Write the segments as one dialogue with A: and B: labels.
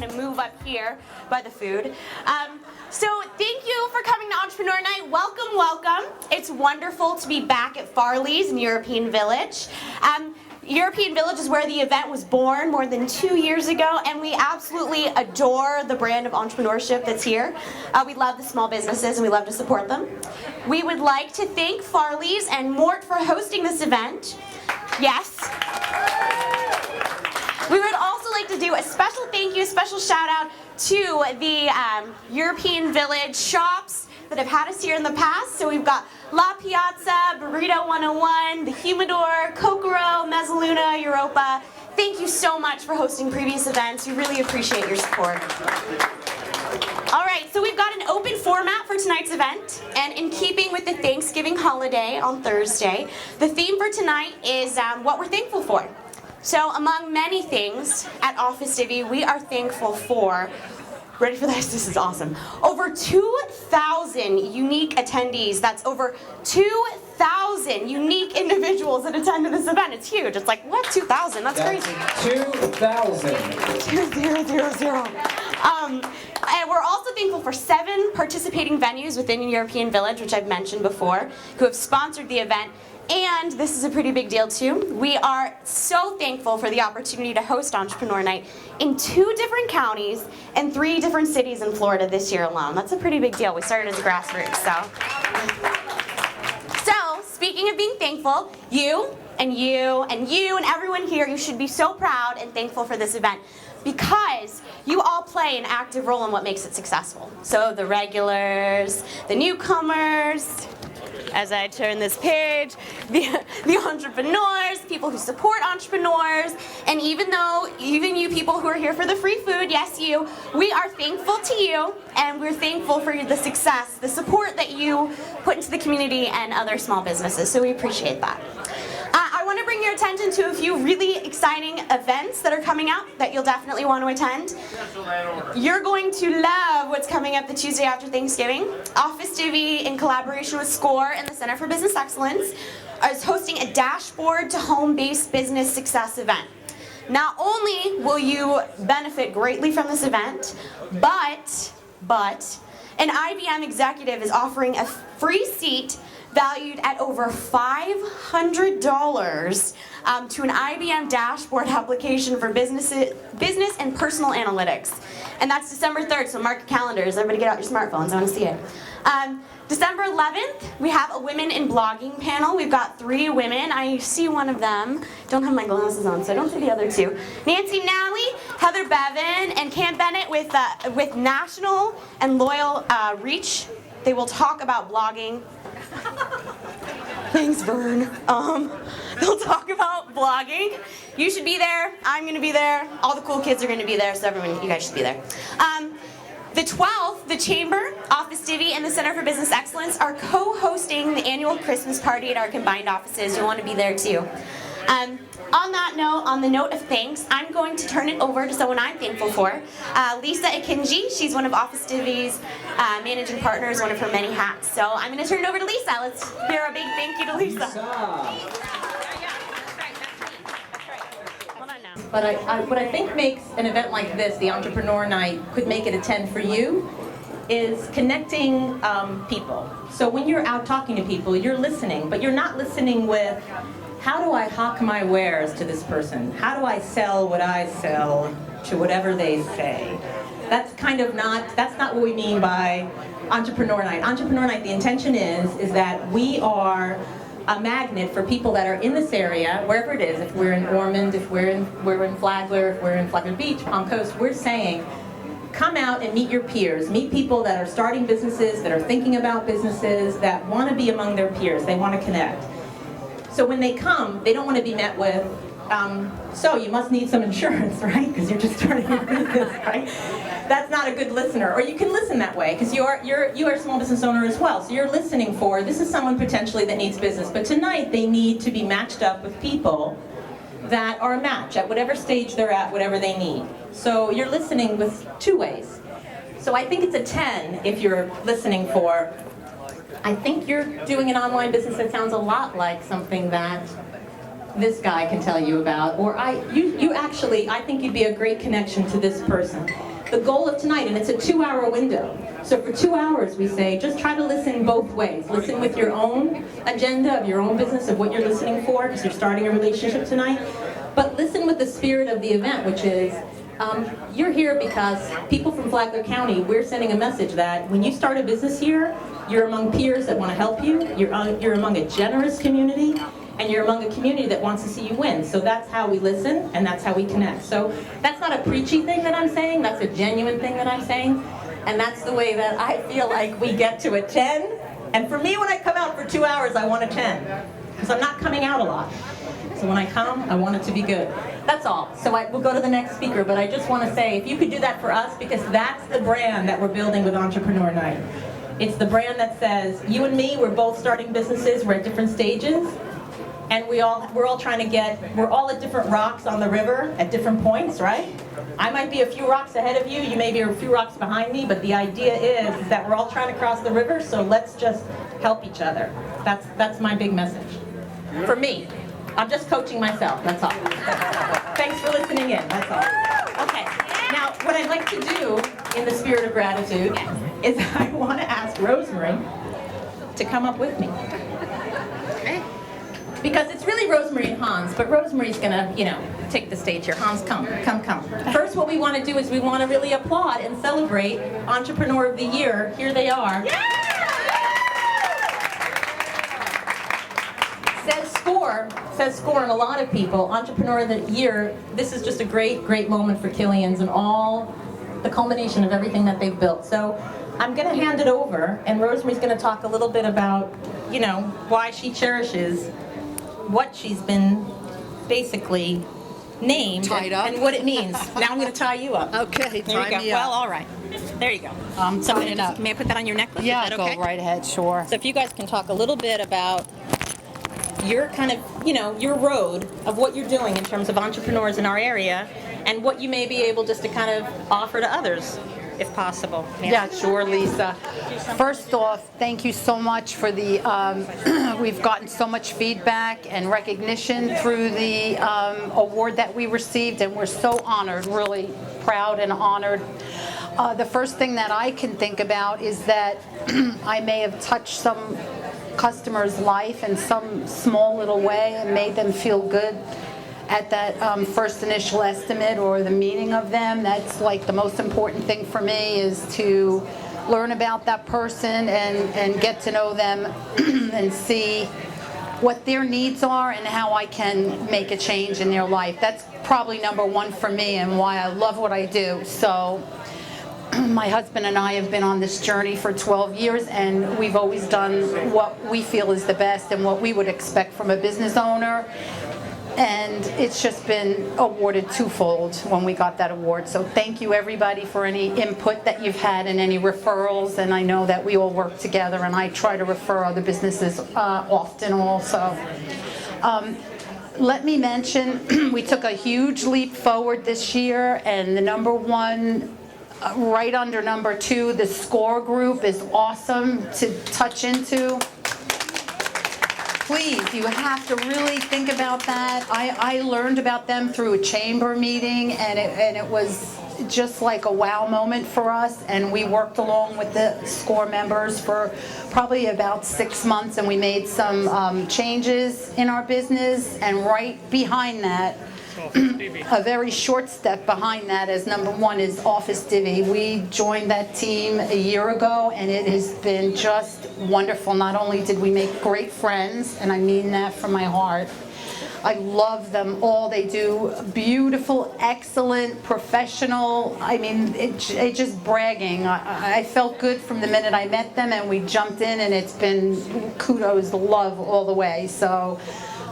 A: kind of move up here by the food. So thank you for coming to Entrepreneur Night. Welcome, welcome. It's wonderful to be back at Farley's in European Village. European Village is where the event was born more than 2 years ago, and we absolutely adore the brand of entrepreneurship that's here. We love the small businesses and we love to support them. We would like to thank Farley's and Mort for hosting this event. Yes. We would also like to do a special thank you, a special shout out to the European Village shops that have had us here in the past. So we've got La Piazza, Burrito 101, The Humidor, Kokoro, Mezzaluna, Europa. Thank you so much for hosting previous events. We really appreciate your support. All right, so we've got an open format for tonight's event, and in keeping with the Thanksgiving holiday on Thursday, the theme for tonight is what we're thankful for. So among many things at Office Divvy, we are thankful for, ready for this? This is awesome. Over 2,000 unique attendees. That's over 2,000 unique individuals that attended this event. It's huge. It's like, what, 2,000? That's crazy.
B: 2,000.
A: 2,000. And we're also thankful for 7 participating venues within European Village, which I've mentioned before, who have sponsored the event. And this is a pretty big deal too. We are so thankful for the opportunity to host Entrepreneur Night in 2 different counties and 3 different cities in Florida this year alone. That's a pretty big deal. We started as a grassroots, So, speaking of being thankful, you and everyone here, you should be so proud and thankful for this event, because you all play an active role in what makes it successful. So the regulars, the newcomers, as I turn this page, the entrepreneurs, people who support entrepreneurs, and even you people who are here for the free food, yes you, we are thankful to you, and we're thankful for the success, the support that you put into the community and other small businesses, so we appreciate that. I want to bring your attention to a few really exciting events that are coming up that you'll definitely want to attend. You're going to love what's coming up the Tuesday after Thanksgiving. Office Divvy, in collaboration with SCORE and the Center for Business Excellence, is hosting a dashboard to home-based business success event. Not only will you benefit greatly from this event, but an IBM executive is offering a free seat valued at over $500 to an IBM dashboard application for business and personal analytics. And that's December 3rd, so mark your calendars. Everybody get out your smartphones, I want to see it. December 11th, we have a Women in Blogging panel. We've got 3 women. I see one of them. Don't have my glasses on, so I don't see the other 2. Nancy Nally, Heather Bevan, and Cam Bennett with national and loyal reach. They will talk about blogging. Thanks, Vern. They'll talk about blogging. You should be there. I'm going to be there. All the cool kids are going to be there, so everyone, you guys should be there. The 12th, the Chamber, Office Divvy, and the Center for Business Excellence are co-hosting the annual Christmas party at our combined offices. You'll want to be there too. On that note, on the note of thanks, I'm going to turn it over to someone I'm thankful for. Lisa Akinji, she's one of Office Divvy's managing partners, one of her many hats. So I'm going to turn it over to Lisa. Let's hear a big thank you to Lisa.
C: But what I think makes an event like this, the Entrepreneur Night, could make it a 10 for you, is connecting people. So when you're out talking to people, you're listening, but you're not listening with, how do I hawk my wares to this person? How do I sell what I sell to whatever they say? That's not what we mean by Entrepreneur Night. Entrepreneur Night, the intention is that we are a magnet for people that are in this area, wherever it is. If we're in Ormond, if we're in Flagler, if we're in Flagler Beach, Palm Coast, we're saying, come out and meet your peers. Meet people that are starting businesses, that are thinking about businesses, that want to be among their peers. They want to connect. So when they come, they don't want to be met with, so you must need some insurance, right? Because you're just starting your business, right? That's not a good listener. Or you can listen that way, because you are a small business owner as well. So you're listening for, this is someone potentially that needs business. But tonight, they need to be matched up with people that are a match at whatever stage they're at, whatever they need. So you're listening with 2 ways. So I think it's a 10 if you're listening for, I think you're doing an online business that sounds a lot like something that this guy can tell you about, or you actually, I think you'd be a great connection to this person. The goal of tonight, and it's a 2-hour window. So for 2 hours, we say, just try to listen both ways. Listen with your own agenda of your own business, of what you're listening for, because you're starting a relationship tonight. But listen with the spirit of the event, which is, you're here because people from Flagler County, we're sending a message that when you start a business here, you're among peers that want to help you, you're among a generous community, and you're among a community that wants to see you win. So that's how we listen, and that's how we connect. So that's not a preachy thing that I'm saying, that's a genuine thing that I'm saying, and that's the way that I feel like we get to a 10. And for me, when I come out for 2 hours, I want a 10, because I'm not coming out a lot. So when I come, I want it to be good. That's all. So we'll go to the next speaker, but I just want to say, if you could do that for us, because that's the brand that we're building with Entrepreneur Night. It's the brand that says, you and me, we're both starting businesses, we're at different stages, and we're all trying to we're all at different rocks on the river at different points, right? I might be a few rocks ahead of you, you may be a few rocks behind me, but the idea is that we're all trying to cross the river, so let's just help each other. That's my big message. For me. I'm just coaching myself, that's all. Thanks for listening in, that's all. Okay, now what I'd like to do, in the spirit of gratitude, is I want to ask Rosemary to come up with me. Because it's really Rosemary and Hans, but Rosemary's gonna, take the stage here. Hans, come. First, what we want to do is we want to really applaud and celebrate Entrepreneur of the Year. Here they are. Says score, and a lot of people, Entrepreneur of the Year, this is just a great moment for Killians and all the culmination of everything that they've built. So I'm going to hand it over, and Rosemary's going to talk a little bit about, why she cherishes what she's been basically named
B: Tied up.
C: and what it means. Now I'm going to tie you up.
B: Okay,
C: There you
B: tie
C: go.
B: me up.
C: Well, all right. There you go. So
B: tying up.
C: may I put that on your necklace?
B: Yeah,
C: Is that
B: go
C: okay?
B: right ahead, sure.
C: So if you guys can talk a little bit about your kind of, your road of what you're doing in terms of entrepreneurs in our area, and what you may be able just to kind of offer to others, if possible.
B: Yeah, sure, Lisa. First off, thank you so much for the, we've gotten so much feedback and recognition through the award that we received, and we're so honored, really proud and honored. The first thing that I can think about is that I may have touched some customer's life in some small little way and made them feel good at that first initial estimate or the meeting of them. That's like the most important thing for me, is to learn about that person and get to know them and see what their needs are and how I can make a change in their life. That's probably number one for me and why I love what I do. So my husband and I have been on this journey for 12 years, and we've always done what we feel is the best and what we would expect from a business owner. And it's just been awarded twofold when we got that award. So thank you, everybody, for any input that you've had and any referrals. And I know that we all work together, and I try to refer other businesses often also. Let me mention, we took a huge leap forward this year, and the number one, right under number two, the SCORE group is awesome to touch into. Please, you have to really think about that. I learned about them through a chamber meeting, and it was just like a wow moment for us, and we worked along with the SCORE members for probably about 6 months, and we made some changes in our business. And right behind that, a very short step behind that, as number one, is Office Divvy. We joined that team a year ago, and it has been just wonderful. Not only did we make great friends, and I mean that from my heart, I love them all. They do beautiful, excellent, professional. I mean, it just bragging. I felt good from the minute I met them, and we jumped in, and it's been kudos, love all the way. So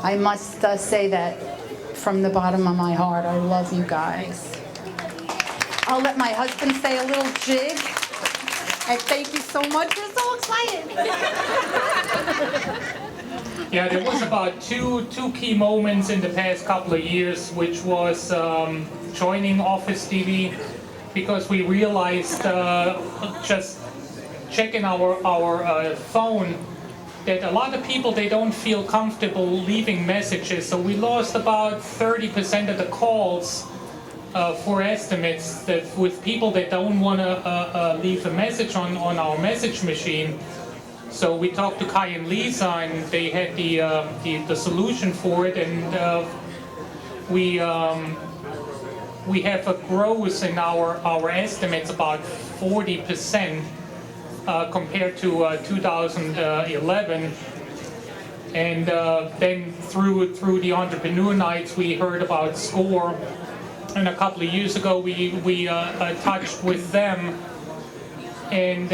B: I must say that from the bottom of my heart, I love you guys. I'll let my husband say a little jig. And thank you so much. We're so excited.
D: Yeah, there was about two key moments in the past couple of years, which was joining Office TV, because we realized just checking our phone, that a lot of people, they don't feel comfortable leaving messages. So we lost about 30% of the calls for estimates that with people that don't want to leave a message on our message machine. So we talked to Kai and Lisa, and they had the solution for it, and we have a growth in our estimates about 40% compared to 2011. And then through the entrepreneur nights, we heard about SCORE, and a couple of years ago we touched with them, and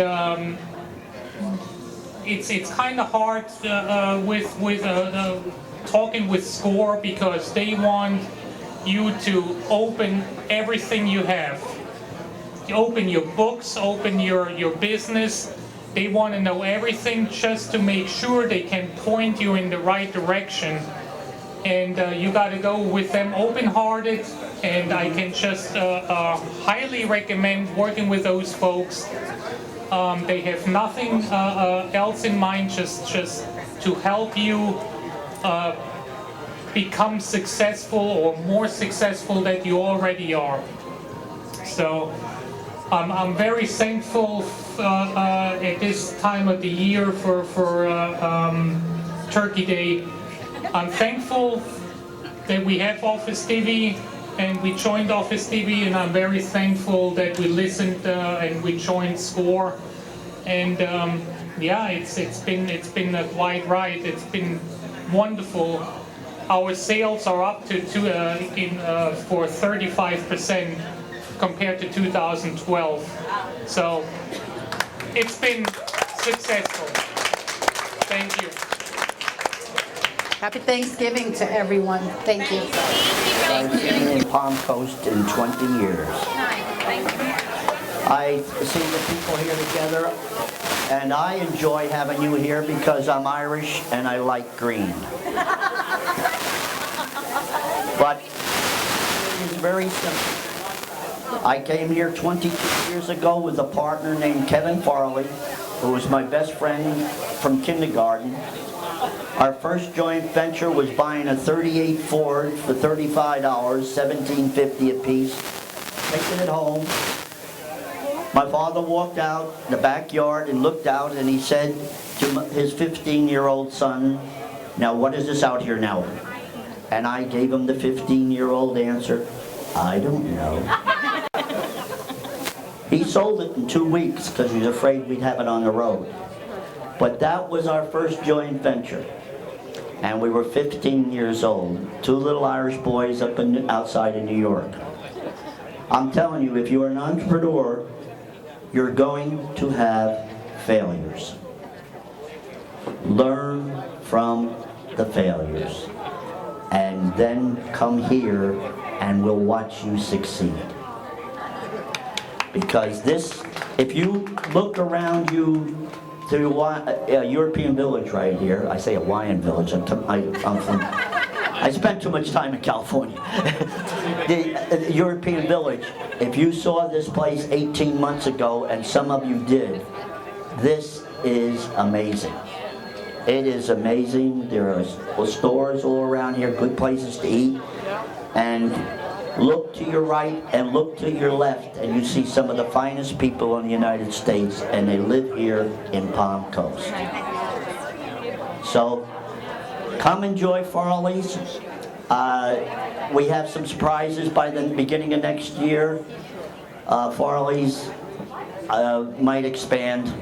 D: it's kind of hard with talking with SCORE, because they want you to open everything you have. You open your books, open your business. They want to know everything just to make sure they can point you in the right direction. And you got to go with them open-hearted, and I can just highly recommend working with those folks. They have nothing else in mind, just to help you become successful or more successful than you already are. So I'm very thankful at this time of the year for Turkey Day. I'm thankful that we have Office TV and we joined Office TV, and I'm very thankful that we listened and we joined SCORE. And yeah, it's been a wide ride. It's been wonderful. Our sales are up for 35% compared to 2012. So it's been successful. Thank you.
B: Happy Thanksgiving to everyone. Thank you.
E: I've been in Palm Coast in 20 years. I see the people here together, and I enjoy having you here because I'm Irish and I like green. But it's very simple. I came here 22 years ago with a partner named Kevin Farley, who was my best friend from kindergarten. Our first joint venture was buying a 38 Ford for $35, $17.50 a piece, taking it home. My father walked out in the backyard and looked out, and he said to his 15-year-old son, "Now what is this out here now?" And I gave him the 15-year-old answer, "I don't know." He sold it in 2 weeks because he was afraid we'd have it on the road. But that was our first joint venture. And we were 15 years old, 2 little Irish boys outside of New York. I'm telling you, if you're an entrepreneur, you're going to have failures. Learn from the failures. And then come here and we'll watch you succeed. Because this, if you look around you to European Village right here, I say Hawaiian Village, I spent too much time in California. The European Village, if you saw this place 18 months ago, and some of you did, this is amazing. It is amazing. There are stores all around here, good places to eat. And look to your right and look to your left, and you see some of the finest people in the United States, and they live here in Palm Coast. So, come enjoy Farley's. We have some surprises by the beginning of next year. Farley's might expand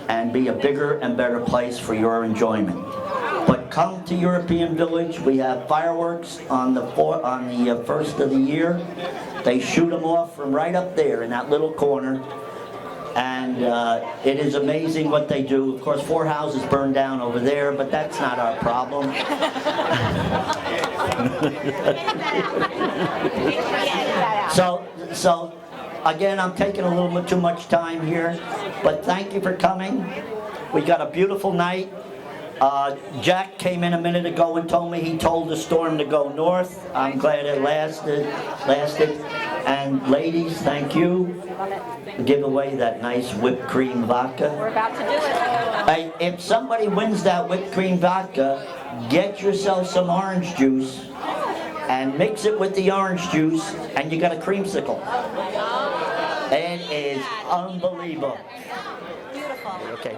E: and be a bigger and better place for your enjoyment. But come to European Village. We have fireworks on the first of the year. They shoot them off from right up there in that little corner. And it is amazing what they do. Of course, 4 houses burned down over there, but that's not our problem. So again, I'm taking a little bit too much time here, but thank you for coming. We got a beautiful night. Jack came in a minute ago and told me he told the storm to go north. I'm glad it lasted. And ladies, thank you. Give away that nice whipped cream vodka.
F: We're about to do it.
E: Hey, if somebody wins that whipped cream vodka, get yourself some orange juice and mix it with the orange juice, and you got a creamsicle. It is unbelievable.
F: Beautiful.
E: Okay.